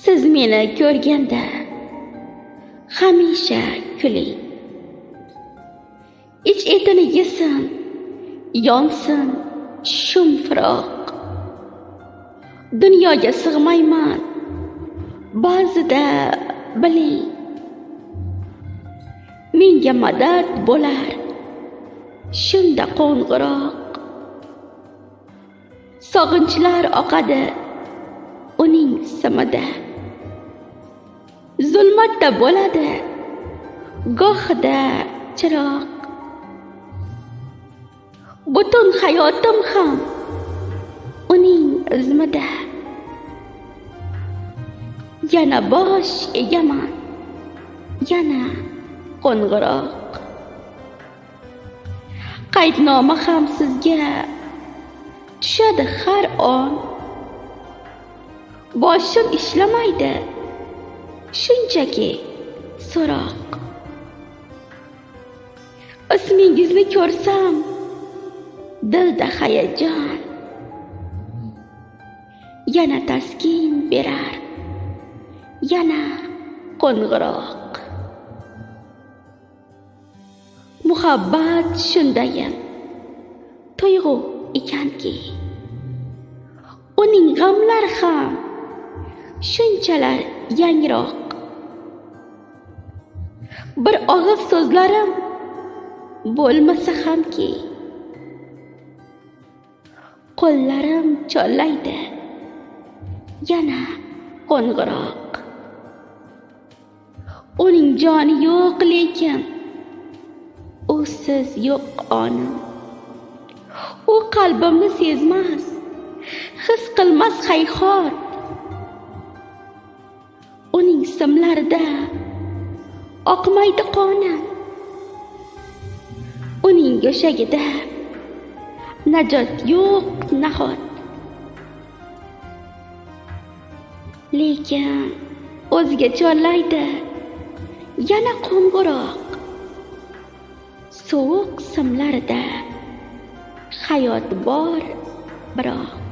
Siz meni ko'rganda hamisha kuling. Ich etini yesin, yonsin shum firoq. Dunyoga sig'mayman, ba'zida biling. Menga madad bo'lar shunda qo'ng'iroq. Sog'inchlar oqadi uning simida. Zulmatda bo'ladi gohida chiroq. Butun hayotim ham uning izmida. Yana bosh egaman, yana qo'ng'iroq. Qaydnoma ham sizga tushadi har on. Boshim ishlamaydi, shunchaki so'roq. Ismingizni ko'rsam dilda hayajon, yana taskin berar, yana qo'ng'iroq. Muhabbat shundayin tuyg'u ekanki, uning g'amlari ham shunchalar yangroq. Bir og'iz so'zlarim bo'lmasa hamki, qo'llarim chollaydi yana qo'ng'iroq. Uning joni yo'q lekin usiz yo'q onim. U qalbimni sezmas, his qilmas hayhot. Uning simlarida oqmaydi qonim. Uning go'shagida najot yo'q nahot. Lekin o'ziga chollaydi yana qo'ng'iroq. Sovuq simlarida hayot bor biroq.